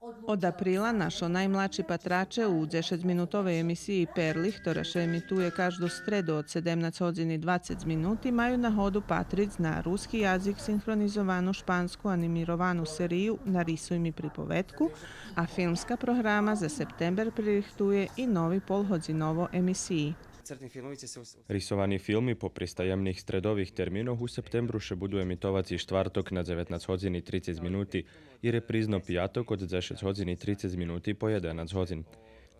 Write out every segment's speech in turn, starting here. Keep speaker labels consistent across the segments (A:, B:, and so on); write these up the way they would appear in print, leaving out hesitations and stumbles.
A: Od apríla našo najmladší patrače u 10-minutovej emisiji Perli, ktorá sa emituje každú stredu od 17:20 majú nahodu patriť na ruský jazyk synchronizovanú špansku animirovanú seriju Narisuj mi pripovetku, a filmska programa za september pririchtuje i novi polhodzinovo emisiji.
B: Rysovaní filmy popri tajemných stredových termínoch u septembru še budú emitovať štvrtok na 19:30 i reprízno piatok od 10:30 po 11:00.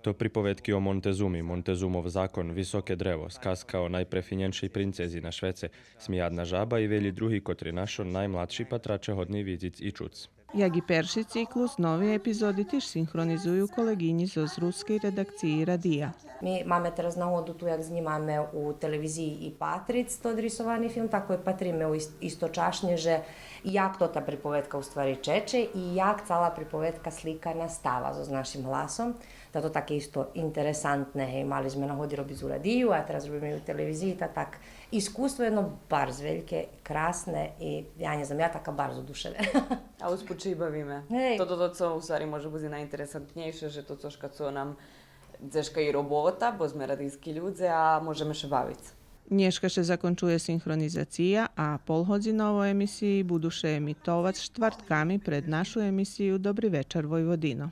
B: To pripovetky o Montezumi, Montezumov zákon, Vysoké drevo, skazka o najprefinjenšej princezi na Švece, Smijadna žaba i veľi drugi, kotri našo najmladší patrače hodný vidic i čuc.
A: Jak i perši cyklus, novi epizodi tiež synchronizujú kolegyni zo z ruskej redakciji Radija.
C: Mi máme teraz nahodu tu, jak znімаме u televiziji i Patric, to odrisovani film, tako i patrime istočašnje, že jak to ta pripovetka u stvari čeče i jak cala pripovetka slika nastava s našim glasom. Da to také isto interesantne, hej, mali sme nahodi robiť u Radiju, a teraz robíme u televiziji, tak iskustvo jedno bardzo veľké, krásne i ja ne znam, ja taka bardzo oduševljena.
D: A usput či bavíme.
C: Hej.
D: Toto co u stvari može biti najinteresantnejše, že to coška co nam dzeška i robota, bo sme radijski ľudze, a môžeme še baviti.
A: Dneška še zakončuje synchronizacija, a polhodzinovo emisiji budu še emitovať štvrtkami pred našu emisiju Dobri večer Vojvodino.